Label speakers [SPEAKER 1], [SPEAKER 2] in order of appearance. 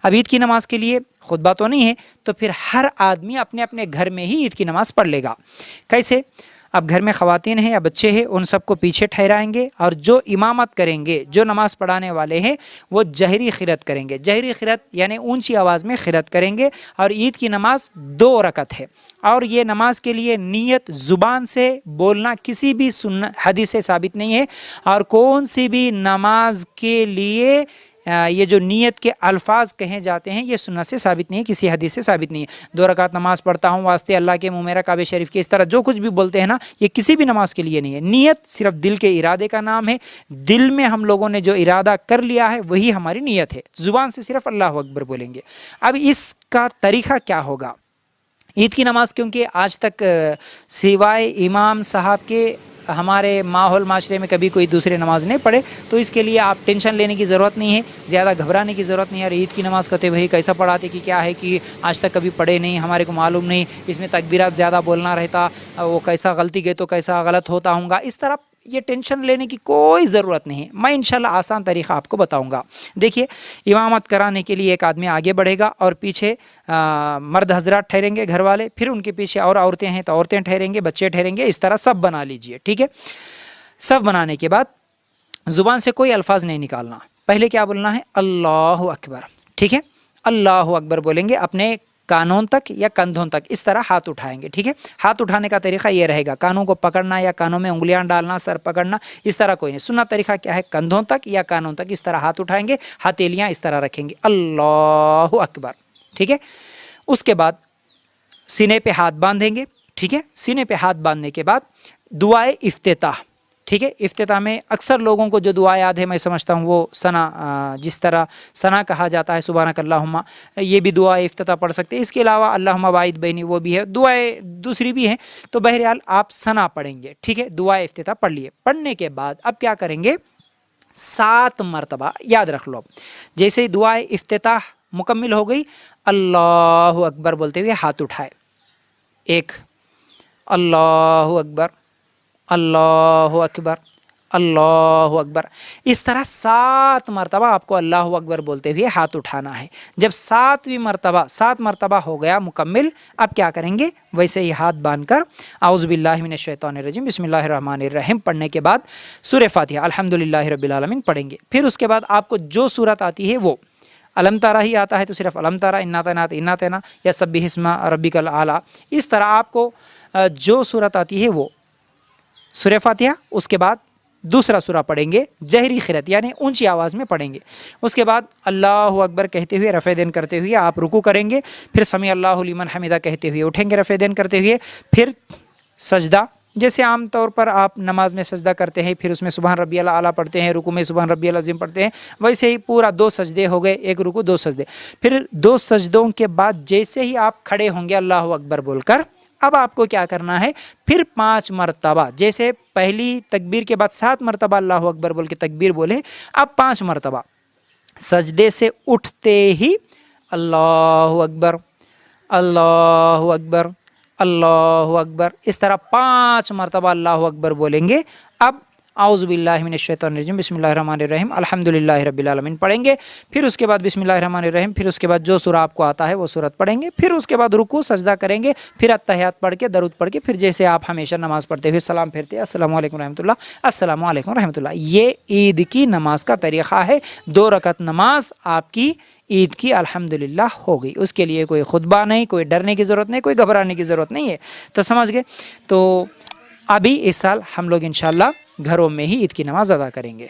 [SPEAKER 1] اب عید کی نماز کے لیے خطبہ تو نہیں ہے، تو پھر ہر آدمی اپنے اپنے گھر میں ہی عید کی نماز پڑھ لے گا۔ کیسے؟ اب گھر میں خواتین ہیں یا بچے ہیں، ان سب کو پیچھے ٹھہرائیں گے، اور جو امامت کریں گے، جو نماز پڑھانے والے ہیں، وہ جہری قرات کریں گے۔ جہری قرات یعنی اونچی آواز میں قرات کریں گے، اور عید کی نماز 2 رکعت ہے، اور یہ نماز کے لیے نیت زبان سے بولنا کسی بھی حدیث سے ثابت نہیں ہے، اور کون سی بھی نماز کے لیے یہ جو نیت کے الفاظ کہے جاتے ہیں یہ سنت سے ثابت نہیں ہے، کسی حدیث سے ثابت نہیں ہے۔ 2 رکعت نماز پڑھتا ہوں واسطے اللہ کے، منہ میرا کعبہ شریف کے، اس طرح جو کچھ بھی بولتے ہیں نا، یہ کسی بھی نماز کے لیے نہیں ہے۔ نیت صرف دل کے ارادے کا نام ہے، دل میں ہم لوگوں نے جو ارادہ کر لیا ہے وہی ہماری نیت ہے، زبان سے صرف اللہ اکبر بولیں گے۔ اب اس کا طریقہ کیا ہوگا؟ عید کی نماز کیونکہ آج تک سوائے امام صاحب کے ہمارے ماحول معاشرے میں کبھی کوئی دوسری نماز نہیں پڑھے، تو اس کے لیے آپ ٹینشن لینے کی ضرورت نہیں ہے، زیادہ گھبرانے کی ضرورت نہیں ہے۔ اور عید کی نماز کہتے بھائی کیسا پڑھاتے کہ کیا ہے کہ آج تک کبھی پڑھے نہیں، ہمارے کو معلوم نہیں، اس میں تکبیرات زیادہ بولنا رہتا، وہ کیسا غلطی گئے تو کیسا غلط ہوتا ہوں گا، اس طرح یہ ٹینشن لینے کی کوئی ضرورت نہیں ہے۔ میں انشاءاللہ آسان طریقہ آپ کو بتاؤں گا۔ دیکھیے، امامت کرانے کے لیے ایک آدمی آگے بڑھے گا، اور پیچھے مرد حضرات ٹھہریں گے گھر والے، پھر ان کے پیچھے اور عورتیں ہیں تو عورتیں ٹھہریں گے، بچے ٹھہریں گے، اس طرح سب بنا لیجئے، ٹھیک ہے۔ سب بنانے کے بعد زبان سے کوئی الفاظ نہیں نکالنا، پہلے کیا بولنا ہے؟ اللہ اکبر، ٹھیک ہے۔ اللہ اکبر بولیں گے، اپنے کانوں تک یا کندھوں تک اس طرح ہاتھ اٹھائیں گے، ٹھیک ہے۔ ہاتھ اٹھانے کا طریقہ یہ رہے گا، کانوں کو پکڑنا یا کانوں میں انگلیاں ڈالنا، سر پکڑنا، اس طرح کوئی نہیں۔ سننا طریقہ کیا ہے؟ کندھوں تک یا کانوں تک اس طرح ہاتھ اٹھائیں گے، ہتھیلیاں اس طرح رکھیں گے، اللہ اکبر، ٹھیک ہے۔ اس کے بعد سینے پہ ہاتھ باندھیں گے، ٹھیک ہے۔ سینے پہ ہاتھ باندھنے کے بعد دعائے افتتاح، ٹھیک ہے۔ افتتاح میں اکثر لوگوں کو جو دعا یاد ہے، میں سمجھتا ہوں وہ ثنا، جس طرح ثنا کہا جاتا ہے سبحانک اللہم، یہ بھی دعا افتتاح پڑھ سکتے ہیں۔ اس کے علاوہ اللہم باعث بینی وہ بھی ہے، دعائیں دوسری بھی ہیں، تو بہرحال آپ ثنا پڑھیں گے، ٹھیک ہے۔ دعا افتتاح پڑھ لیے، پڑھنے کے بعد اب کیا کریں گے؟ 7 مرتبہ یاد رکھ لو، جیسے ہی دعا افتتاح مکمل ہو گئی، اللہ اکبر بولتے ہوئے ہاتھ اٹھائے، 1، اللہ اکبر، اللہ اکبر، اللہ اکبر، اس طرح 7 مرتبہ آپ کو اللہ اکبر بولتے ہوئے ہاتھ اٹھانا ہے۔ جب 7 مرتبہ ہو گیا مکمل، اب کیا کریں گے؟ ویسے ہی ہاتھ باندھ کر اعوذ باللہ من الشیطان الرجیم بسم اللہ الرحمن الرحیم پڑھنے کے بعد سورہ فاتحہ الحمدللہ رب العالمین پڑھیں گے۔ پھر اس کے بعد آپ کو جو سورت آتی ہے وہ علم تارا ہی آتا ہے تو صرف علم تارا، انا اعطیناک یا سبح اسم ربک الاعلی، اس طرح آپ کو جو سورت آتی ہے وہ سورہ فاتحہ، اس کے بعد دوسرا سورہ پڑھیں گے جہری قرات یعنی اونچی آواز میں پڑھیں گے۔ اس کے بعد اللہ اکبر کہتے ہوئے رفع دین کرتے ہوئے آپ رکوع کریں گے، پھر سمیع اللہ لمن حمدہ کہتے ہوئے اٹھیں گے رفع دین کرتے ہوئے، پھر سجدہ، جیسے عام طور پر آپ نماز میں سجدہ کرتے ہیں، پھر اس میں سبحان ربی الاعلیٰ پڑھتے ہیں، رکوع میں سبحان ربی العظیم پڑھتے ہیں، ویسے ہی پورا 2 سجدے ہو گئے، 1 رکوع 2 سجدے۔ پھر 2 سجدوں کے بعد جیسے ہی آپ کھڑے ہوں گے اللہ اکبر بول کر، اب آپ کو کیا کرنا ہے؟ پھر 5 مرتبہ، جیسے پہلی تکبیر کے بعد 7 مرتبہ اللہ اکبر بول کے تکبیر بولے، اب 5 مرتبہ سجدے سے اٹھتے ہی اللہ اکبر، اللہ اکبر، اللہ اکبر، اس طرح 5 مرتبہ اللہ اکبر بولیں گے۔ اب اعوذ باللہ من الشیطان الرجیم بسم اللہ الرحمن الرحیم الحمدللہ رب العالمین پڑھیں گے، پھر اس کے بعد بسم اللہ الرحمن الرحیم، پھر اس کے بعد جو سورہ آپ کو آتا ہے وہ سورت پڑھیں گے، پھر اس کے بعد رکوع سجدہ کریں گے، پھر اتحیات پڑھ کے درود پڑھ کے، پھر جیسے آپ ہمیشہ نماز پڑھتے ہوئے سلام پھیرتے ہیں، السلام علیکم رحمۃ اللہ، السلام علیکم رحمۃ اللہ۔ یہ عید کی نماز کا طریقہ ہے۔ 2 رکعت نماز آپ کی عید کی الحمدللہ ہو گئی، اس کے لیے کوئی خطبہ نہیں، کوئی ڈرنے کی ضرورت نہیں، کوئی گھبرانے کی ضرورت نہیں ہے، تو سمجھ گئے؟ تو ابھی اس سال ہم لوگ انشاءاللہ گھروں میں ہی عید کی نماز ادا کریں گے۔